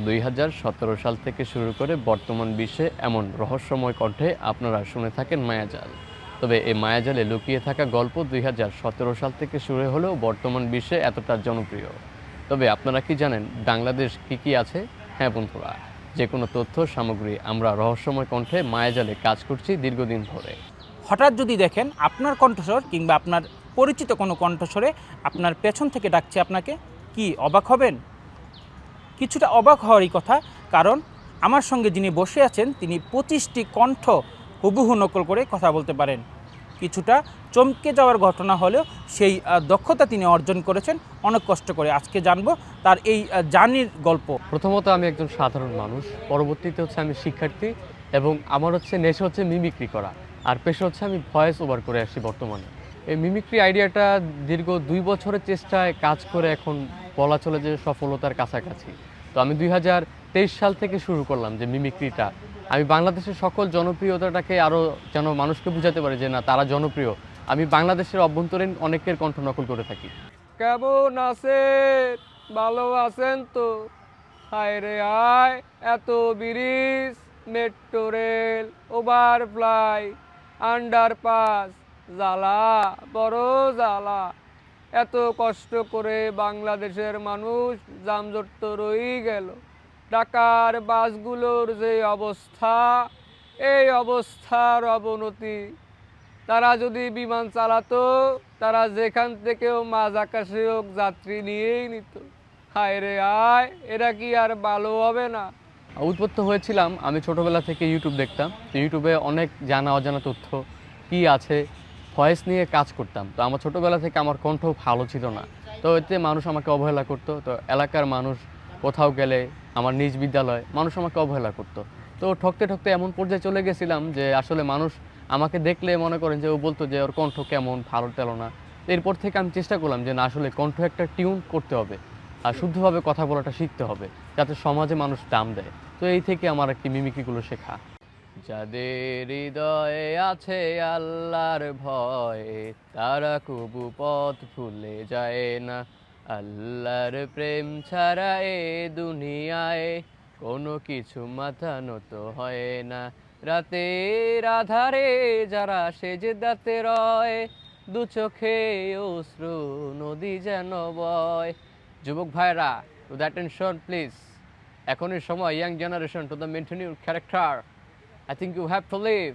2017 সাল থেকে শুরু করে বর্তমান বিশ্বে এমন রহস্যময় কণ্ঠে আপনারা শুনে থাকেন মায়াজাল। তবে এই মায়াজালে লুকিয়ে থাকা গল্প 2017 সাল থেকে শুরু হলেও বর্তমান বিশ্বে এতটা জনপ্রিয়। তবে আপনারা কি জানেন বাংলাদেশ কি আছে? হ্যাঁ বন্ধুরা, যে কোনো তথ্য সামগ্রী আমরা রহস্যময় কণ্ঠে মায়াজালে কাজ করছি দীর্ঘদিন ধরে। হঠাৎ যদি দেখেন আপনার কণ্ঠস্বর কিংবা আপনার পরিচিত কোনো কণ্ঠস্বরে আপনার পেছন থেকে ডাকছে আপনাকে, কি অবাক হবেন? কিছুটা অবাক হওয়ারই কথা, কারণ আমার সঙ্গে যিনি বসে আছেন তিনি 25টি কণ্ঠ হুবহু নকল করে কথা বলতে পারেন। কিছুটা চমকে যাওয়ার ঘটনা হলেও সেই দক্ষতা তিনি অর্জন করেছেন অনেক কষ্ট করে। আজকে জানবো তার এই জার্নির গল্প। প্রথমত আমি একজন সাধারণ মানুষ, পরবর্তীতে হচ্ছে আমি শিক্ষার্থী, এবং আমার হচ্ছে নেশা হচ্ছে মিমিক্রি করা, আর পেশা হচ্ছে আমি ভয়েস ওভার করে আসছি বর্তমানে। এই মিমিক্রি আইডিয়াটা দীর্ঘ 2 বছরের চেষ্টায় কাজ করে এখন বলা চলে যে সফলতার কাছাকাছি। তো আমি 2023 সাল থেকে শুরু করলাম যে মিমিক্রিটা আমি বাংলাদেশের সকল জনপ্রিয়তাটাকে আরও যেন মানুষকে বুঝাতে পারি যে না, তারা জনপ্রিয়। আমি বাংলাদেশের অভ্যন্তরীণ অনেকের কণ্ঠ নকল করে থাকি। কেমন আছেন? ভালো আছেন তো? হায় রে হায়, এত bridge, metro rail, overfly, underpass, জ্বালা, বড় জ্বালা। এত কষ্ট করে বাংলাদেশের মানুষ যানজট তো রয়েই গেল। ঢাকার বাসগুলোর যে অবস্থা, এই অবস্থার অবনতি। তারা যদি বিমান চালাতো, তারা যেখান থেকেও মাঝ আকাশে হোক যাত্রী নিয়েই নিত। হায় রে হায়, এরা কি আর ভালো হবে না? উদ্বুদ্ধ হয়েছিলাম, আমি ছোটবেলা থেকে ইউটিউব দেখতাম। তো ইউটিউবে অনেক জানা অজানা তথ্য কি আছে ভয়েস নিয়ে কাজ করতাম। তো আমার ছোটবেলা থেকে আমার কণ্ঠ ভালো ছিল না, তো এতে মানুষ আমাকে অবহেলা করতো। তো এলাকার মানুষ, কোথাও গেলে আমার নিজ বিদ্যালয়, মানুষ আমাকে অবহেলা করতো। তো ঠকতে ঠকতে এমন পর্যায়ে চলে গেছিলাম যে আসলে মানুষ আমাকে দেখলে মনে করেন যে ও বলতো যে ওর কণ্ঠ কেমন, ভালো তেলো না। এরপর থেকে আমি চেষ্টা করলাম যে না, আসলে কণ্ঠ একটা টিউন করতে হবে আর শুদ্ধভাবে কথা বলাটা শিখতে হবে, যাতে সমাজে মানুষ দাম দেয়। তো এই থেকে আমার একটি মিমিক্রিগুলো শেখা। যাদের হৃদয়ে আছে আল্লাহর ভয়, তারা কবু পথ ভুলে যায় না। আল্লাহর প্রেম ছাড়া এ দুনিয়ায় কোনো কিছু মাথা নত হয় না। রাতের আধারে যারা সেজদাতে রয়, দু চোখে অশ্রু নদী যেন বয়। যুবক ভাইরা, টু দ্য অ্যাটেনশন প্লিজ। এখনই সময় young generation to the maintain your character. I think you have to leave.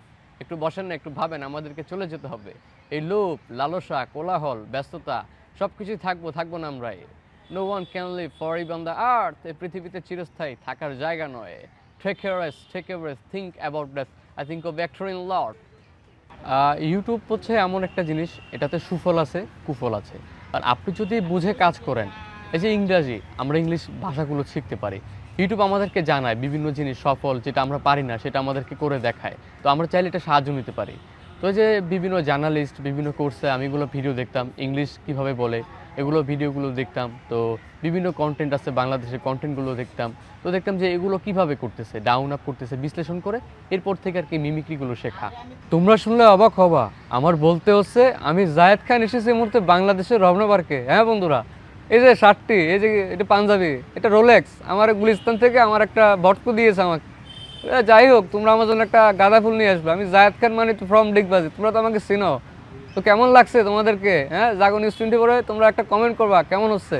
একটু বসেন না, একটু ভাবেন, আমাদেরকে চলে যেতে হবে। এই লোভ, লালসা, কোলাহল, ব্যস্ততা সব কিছুই থাকবো না আমরাই। No one can live for even the earth. এই পৃথিবীতে চিরস্থায়ী থাকার জায়গা নয়। Take a rest, take a breath, think about death. I think of vector in lord. YouTube হচ্ছে এমন একটা জিনিস, এটাতে সুফল আছে, কুফল আছে। আর আপনি যদি বুঝে কাজ করেন, এই যে ইংরাজি, আমরা ইংলিশ ভাষাগুলো শিখতে পারি। ইউটিউব আমাদেরকে জানায় বিভিন্ন জিনিস সফল, যেটা আমরা পারি না সেটা আমাদেরকে করে দেখায়। তো আমরা চাইলে এটা সাহায্য নিতে পারি। তো এই যে বিভিন্ন জার্নালিস্ট বিভিন্ন কোর্সে আমি এগুলো ভিডিও দেখতাম, ইংলিশ কিভাবে বলে এগুলো ভিডিওগুলো দেখতাম। তো বিভিন্ন কন্টেন্ট আছে, বাংলাদেশের কন্টেন্টগুলো দেখতাম। তো দেখতাম যে এগুলো কিভাবে করতেছে, ডাউন আপ করতেছে, বিশ্লেষণ করে এরপর থেকে আর কি মিমিক্রিগুলো শেখা। তোমরা শুনলে অবাক হবা, আমার বলতে হচ্ছে আমি জায়েদ খান এসেছি এই মুহূর্তে বাংলাদেশের রমনা পার্কে। হ্যাঁ বন্ধুরা, এই যে শার্টটি, এই যে এটা পাঞ্জাবি, এটা রোলেক্স, আমার গুলিস্তান থেকে আমার একটা ভটকু দিয়েছে আমাকে। যাই হোক, তোমরা আমার জন্য একটা গাঁদা ফুল নিয়ে আসবে। আমি জায়েদ খান মানে তো ফ্রম ডিগবাজি, তোমরা তো আমাকে চিনো। তো কেমন লাগছে তোমাদেরকে? হ্যাঁ, জাগো নিউজ 24 তোমরা একটা কমেন্ট করবা কেমন হচ্ছে।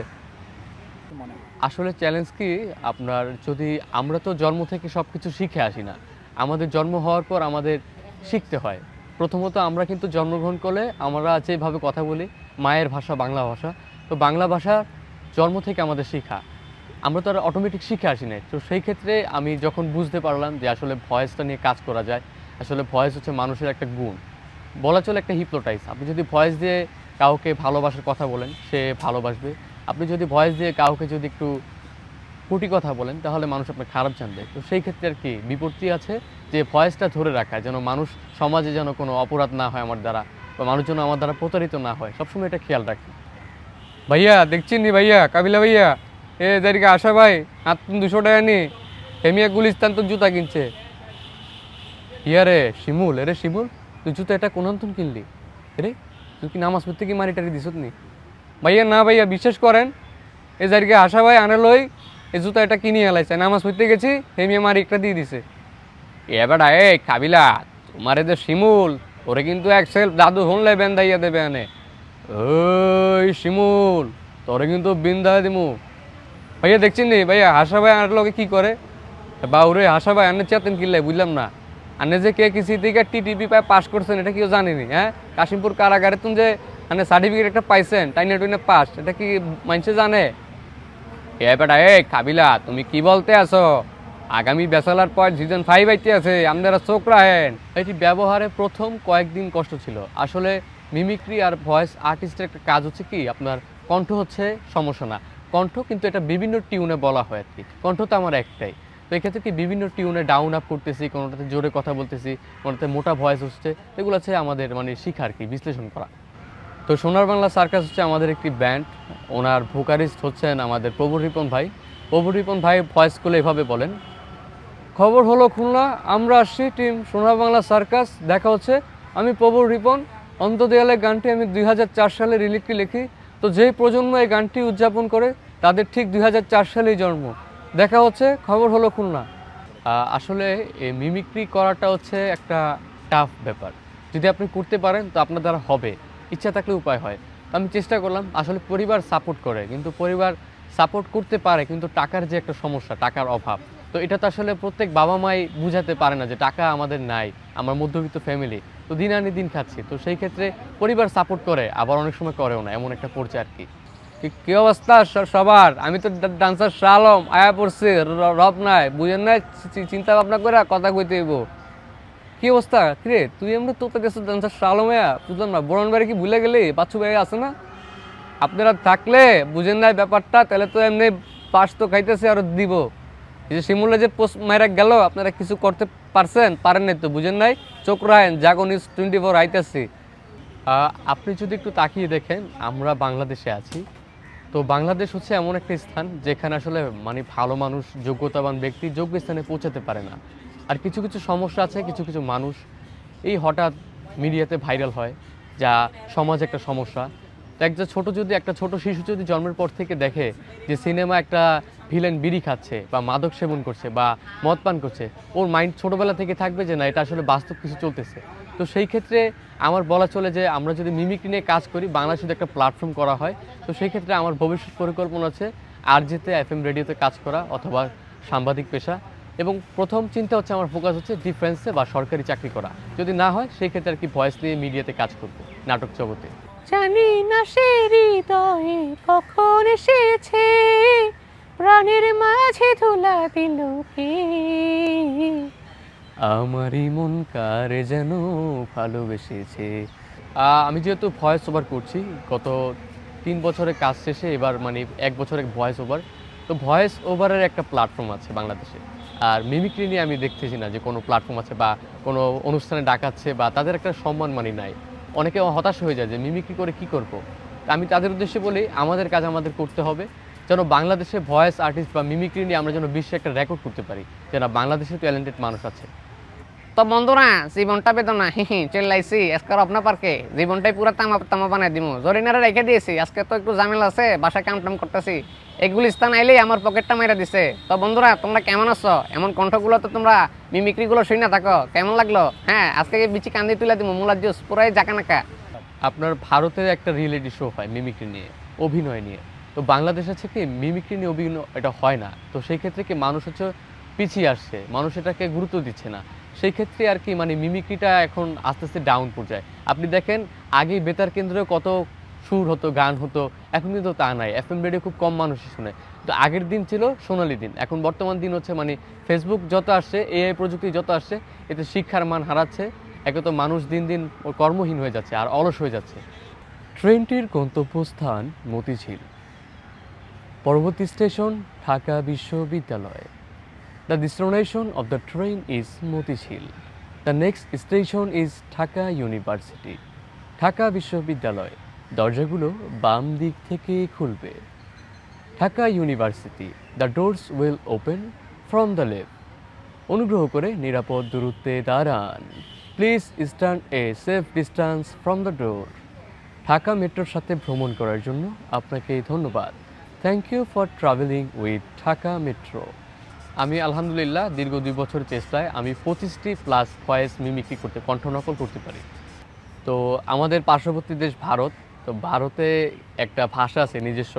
আসলে চ্যালেঞ্জ কি, আপনার যদি আমরা তো জন্ম থেকে সব কিছু শিখে আসি না, আমাদের জন্ম হওয়ার পর আমাদের শিখতে হয়। প্রথমত আমরা কিন্তু জন্মগ্রহণ করলে আমরা যেভাবে কথা বলি, মায়ের ভাষা বাংলা ভাষা, তো বাংলা ভাষা জন্ম থেকে আমাদের শেখা, আমরা তো আর অটোমেটিক শিখে আসি না। তো সেই ক্ষেত্রে আমি যখন বুঝতে পারলাম যে আসলে ভয়েসটা নিয়ে কাজ করা যায়, আসলে ভয়েস হচ্ছে মানুষের একটা গুণ, বলা চলে একটা হিপনোটাইজ। আপনি যদি ভয়েস দিয়ে কাউকে ভালোবাসার কথা বলেন, সে ভালোবাসবে। আপনি যদি ভয়েস দিয়ে কাউকে যদি একটু কুটি কথা বলেন, তাহলে মানুষ আপনার খারাপ জানবে। তো সেই ক্ষেত্রে আর কি বিপত্তি আছে, যে ভয়েসটা ধরে রাখা, যেন মানুষ সমাজে যেন কোনো অপরাধ না হয় আমার দ্বারা, বা মানুষ যেন আমার দ্বারা প্রতারিত না হয়, সবসময় এটা খেয়াল রাখি। ভাইয়া দেখছেন নি ভাইয়া, কাবিলা ভাইয়া, এদেরকে আসা ভাই, হাত 200 টাকা নি হেমিয়া গুলিস্তান তো জুতা কিনছে। ইয়া রে শিমুল, এরে শিমুল, তুই জুতা এটা কোন তুন কিনলি রে? তুই কি নামাজ পড়তে কি মারি টারি দিছত নি? ভাইয়া না ভাইয়া, বিশ্বাস করেন, এ যারিকে আশা ভাই আনে লই, এই জুতা এটা কিনে এলাইছে, নামাজ পড়তে গেছি হেমি আমার একটা দিয়ে দিছে। এবারটা এই কাবিলা, তোমার যে শিমুল, ওরে কিন্তু এক সেলফ দাদু হনলে বেন্দাইয়া দেবে আনে। ওই শিমুল, তোরে কিন্তু বিন্দা দিমু। ভাইয়া দেখছেন নি ভাইয়া, হাসা ভাই আর লোকে কি করে বাউরে, হাসা ভাই আনে চেতেন কিনলে বুঝলাম না। আনে যে কে কিসি থেকে টিটিপি পায় পাস করছেন এটা কেউ জানেনি? হ্যাঁ, কাশিমপুর কারাগারে তুমি যে মানে সার্টিফিকেট একটা পাইছেন টাইনে টুইনে পাস, এটা কি মানুষে জানে? এ বেটা এই কাবিলা, তুমি কি বলতে আছো? আগামী ব্যাচেলার পয়েন্ট সিজন 5 আইতে আছে, আপনারা চোখ রাখেন। এটি ব্যবহারে প্রথম কয়েকদিন কষ্ট ছিল। আসলে মিমিক্রি আর ভয়েস আর্টিস্টের একটা কাজ হচ্ছে কি, আপনার কণ্ঠ হচ্ছে সমস্যা না, কণ্ঠ কিন্তু এটা বিভিন্ন টিউনে বলা হয় আর কি। কণ্ঠ তো আমার একটাই, তো এক্ষেত্রে কি বিভিন্ন টিউনে ডাউন আপ করতেছি, কোনোটাতে জোরে কথা বলতেছি, কোনোটাতে মোটা ভয়েস হচ্ছে, এগুলো হচ্ছে আমাদের মানে শিখা আর কি, বিশ্লেষণ করা। তো সোনার বাংলা সার্কাস হচ্ছে আমাদের একটি ব্যান্ড, ওনার ভোকালিস্ট হচ্ছেন আমাদের প্রভু রিপন ভাই। প্রভু রিপন ভাই ভয়েস করলে এভাবে বলেন, খবর হলো খুলনা, আমরা আসছি টিম সোনার বাংলা সার্কাস, দেখা হচ্ছে। আমি প্রভু রিপন, অন্তদেয়ালে গানটি আমি 2004 সালে লিরিকটি লিখি। তো যেই প্রজন্ম এই গানটি উদযাপন করে তাদের ঠিক 2004 সালেই জন্ম। দেখা হচ্ছে, খবর হলো খুলনা। আসলে এই মিমিক্রি করাটা হচ্ছে একটা টাফ ব্যাপার। যদি আপনি করতে পারেন তো আপনার দ্বারা হবে, ইচ্ছা থাকলে উপায় হয়। তো আমি চেষ্টা করলাম, আসলে পরিবার সাপোর্ট করে, কিন্তু পরিবার সাপোর্ট করতে পারে কিন্তু টাকার যে একটা সমস্যা, টাকার অভাব। তো এটা তো আসলে প্রত্যেক বাবা মাই বুঝাতে পারে না যে টাকা আমাদের নাই, আমার মধ্যবিত্ত ফ্যামিলি, তো দিন আনি দিন খাচ্ছি। তো সেই ক্ষেত্রে পরিবার সাপোর্ট করে, আবার অনেক সময় করেও না, এমন একটা পর্যায়ে আর কি। কি অবস্থা সবার? আমি তো ডান্সার শালম আয়া পড়ছি, রব নাই বুঝেন নাই, চিন্তা ভাবনা করে কথা কইতে হইব। কি অবস্থা কিরে, তুই এমনি তো গেছো ডান্সার শালম আয়া, বুঝলাম না, বরণ বাড়ি কি ভুলে গেলি? বাচ্চু ভাই আছে না? আপনারা থাকলে বুঝেন নাই ব্যাপারটা, তাহলে তো এমনি পাস তো খাইতেছে আর দিব। এই যে শিমুলে যে পোস্ট মাইরা গেল, আপনারা কিছু করতে পারছেন? পারেন নাই তো, বুঝেন নাই। চোখ রাখেন, জাগো নিউজ 24 আইতেছি। আপনি যদি একটু তাকিয়ে দেখেন, আমরা বাংলাদেশে আছি। তো বাংলাদেশ হচ্ছে এমন একটা স্থান যেখানে আসলে মানে ভালো মানুষ, যোগ্যতাবান ব্যক্তি যোগ্য স্থানে পৌঁছাতে পারে না। আর কিছু কিছু সমস্যা আছে, কিছু কিছু মানুষ এই হঠাৎ মিডিয়াতে ভাইরাল হয়, যা সমাজ একটা সমস্যা। তো একটা ছোট শিশু যদি জন্মের পর থেকে দেখে যে সিনেমা একটা ভিলেন বিড়ি খাচ্ছে বা মাদক সেবন করছে বা মদ পান করছে, ওর মাইন্ড ছোটোবেলা থেকে থাকবে যে না, এটা আসলে বাস্তব কিছু চলতেছে। তো সেই ক্ষেত্রে আমার বলা চলে যে আমরা যদি মিমিক্রি নিয়ে কাজ করি, বাংলাদেশে যদি একটা প্ল্যাটফর্ম করা হয়, তো সেই ক্ষেত্রে আমার ভবিষ্যৎ পরিকল্পনা আছে আরজেতে, এফএম রেডিওতে কাজ করা অথবা সাংবাদিক পেশা। এবং প্রথম চিন্তা হচ্ছে, আমার ফোকাস হচ্ছে ডিফেন্সে বা সরকারি চাকরি করা। যদি না হয় সেই ক্ষেত্রে আর কি ভয়েস নিয়ে মিডিয়াতে কাজ করবো, নাটক জগতে। জানি না সে হৃদয়ে কখন এসেছে, প্রাণের মাঝে ধুলা দিল কে। আমারই মন কারে যেন ভালোবেসেছে। আমি যেহেতু ভয়েস ওভার করছি, গত 3 বছরের কাজ শেষে এবার মানে 1 বছরের ভয়েস ওভার। তো ভয়েস ওভারের একটা প্ল্যাটফর্ম আছে বাংলাদেশে। আর মিমিক্রি নিয়ে আমি দেখতেছি না যে কোনো প্ল্যাটফর্ম আছে বা কোনো অনুষ্ঠানে ডাকাচ্ছে বা তাদের একটা সম্মান মানি নাই। অনেকে হতাশ হয়ে যায় যে মিমিক্রি করে কি করব। তা আমি তাদের উদ্দেশ্যে বলি, আমাদের কাজ আমাদের করতে হবে, যেন বাংলাদেশে ভয়েস আর্টিস্ট বা মিমিক্রি নিয়ে আমরা যেন বিশ্বে একটা রেকর্ড করতে পারি, যেন বাংলাদেশে ট্যালেন্টেড মানুষ আছে। তো বন্ধুরা, জীবনটা বেদনা, চিল্লাইছি আজকে রপনা পার্কে, জীবনটাই পুরো তামা তামা বানাই দিমু। জরিনারে রেখে দিয়েছি, আজকে তো একটু ঝামেলা আছে, বাসায় কাম টাম করতেছি। এগুলি স্থান আইলেই আমার পকেটটা মেরে দিছে। তো বন্ধুরা, তোমরা কেমন আছো? এমন কণ্ঠগুলো তো তোমরা মিমিক্রিগুলো শুই না থাকো, কেমন লাগলো? হ্যাঁ, আজকে বিচি কান্দি তুলে দিমু, মুলার জুস পুরাই জাকানাকা। আপনার ভারতের একটা রিয়েলিটি শো হয় মিমিক্রি নিয়ে, অভিনয় নিয়ে। তো বাংলাদেশে হচ্ছে কি মিমিক্রি নিয়ে অভিনয় এটা হয় না। তো সেই ক্ষেত্রে কি মানুষ হচ্ছে পিছিয়ে আসছে, মানুষ এটাকে গুরুত্ব দিচ্ছে না। সেই ক্ষেত্রে আর কি মানে মিমিক্রিটা এখন আস্তে আস্তে ডাউন পর্যায়ে। আপনি দেখেন আগেই বেতার কেন্দ্রে কত সুর হতো, গান হতো, এখন কিন্তু তা নাই। এফএম রেডিও খুব কম মানুষই শুনে। তো আগের দিন ছিল সোনালী দিন, এখন বর্তমান দিন হচ্ছে মানে ফেসবুক যত আসছে, এআই প্রযুক্তি যত আসছে, এতে শিক্ষার মান হারাচ্ছে। একে তো মানুষ দিন দিন কর্মহীন হয়ে যাচ্ছে আর অলস হয়ে যাচ্ছে। ট্রেনটির গন্তব্যস্থান মতিঝিল, পরবর্তী স্টেশন ঢাকা বিশ্ববিদ্যালয়। The destination of the train is Motihil. The next station is Dhaka university, Dhaka বিশ্ববিদ্যালয়। দরজাগুলো বাম দিক থেকে খুলবে। Dhaka university, the doors will open from the left. অনুগ্রহ করে নিরাপদ দূরত্বে দাঁড়ান। Please stand a safe distance from the door. Dhaka মেট্রোর সাথে ভ্রমণ করার জন্য আপনাকে ধন্যবাদ। Thank you for travelling with Dhaka metro. আমি আলহামদুলিল্লাহ দীর্ঘ 2 বছর চেষ্টায় আমি 25টি প্লাস ভয়েস মিমিক্রি করতে কণ্ঠনকল করতে পারি। তো আমাদের পার্শ্ববর্তী দেশ ভারত, তো ভারতে একটা ভাষা আছে নিজস্ব,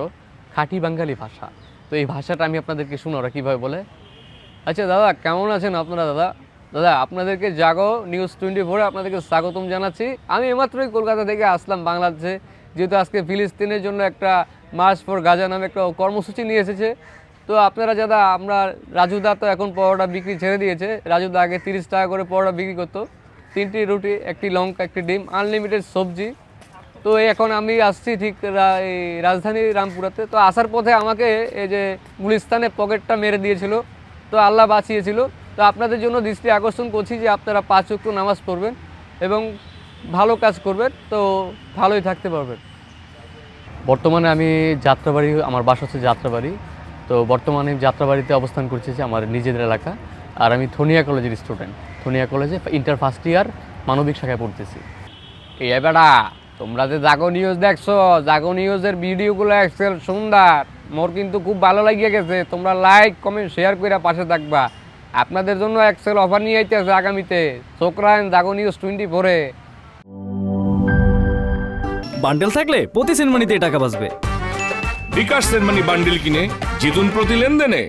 খাঁটি বাঙালি ভাষা। তো এই ভাষাটা আমি আপনাদেরকে শুনো ওরা কীভাবে বলে। আচ্ছা দাদা, কেমন আছেন আপনারা? দাদা দাদা আপনাদেরকে জাগো নিউজ 24 আপনাদেরকে স্বাগতম জানাচ্ছি। আমি এইমাত্রই কলকাতা থেকে আসলাম বাংলাদেশে, যেহেতু আজকে ফিলিস্তিনের জন্য একটা মার্চ ফর গাজা নামে একটা কর্মসূচি নিয়ে এসেছে। তো আপনারা যারা, আমরা রাজুদা তো এখন পরোটা বিক্রি ছেড়ে দিয়েছে। রাজুদা আগে 30 টাকা করে পরোটা বিক্রি করতো, 3টি রুটি, 1টি লঙ্কা, 1টি ডিম, আনলিমিটেড সবজি। তো এখন আমি আসছি ঠিক এই রাজধানী রামপুরাতে। তো আসার পথে আমাকে এই যে গুলিস্তানে পকেটটা মেরে দিয়েছিল, তো আল্লাহ বাঁচিয়েছিল। তো আপনাদের জন্য দৃষ্টি আকর্ষণ করছি যে আপনারা 5 ওয়াক্ত নামাজ পড়বেন এবং ভালো কাজ করবেন, তো ভালোই থাকতে পারবেন। বর্তমানে আমি যাত্রাবাড়ি, আমার বাসা হচ্ছে যাত্রাবাড়ি। তো বর্তমানে যাত্রাবাড়িতে অবস্থান করছি, যে আমার নিজেদের এলাকা। আর আমি থনিয়া কলেজের স্টুডেন্ট, থনিয়া কলেজে ইন্টার ফার্স্ট ইয়ার মানবিক শাখায় পড়তেছি। এই বেটা, তোমরা যে জাগো নিউজ দেখছো, জাগো নিউজের ভিডিওগুলো এক্সেল সুন্দর, মোর কিন্তু খুব ভালো লাগিয়ে গেছে। তোমরা লাইক কমেন্ট শেয়ার করে পাশে থাকবা। আপনাদের জন্য এক্সেল অফার নিয়ে আইতেছে আগামীতে। চোখরান জাগো নিউজ 24-এ। বান্ডেল থাকলে প্রতি সেনমানিতে টাকা বাঁচবে। বিকাশ সেনমানি বান্ডিল কিনে জিতুন প্রতি লেনদেনে।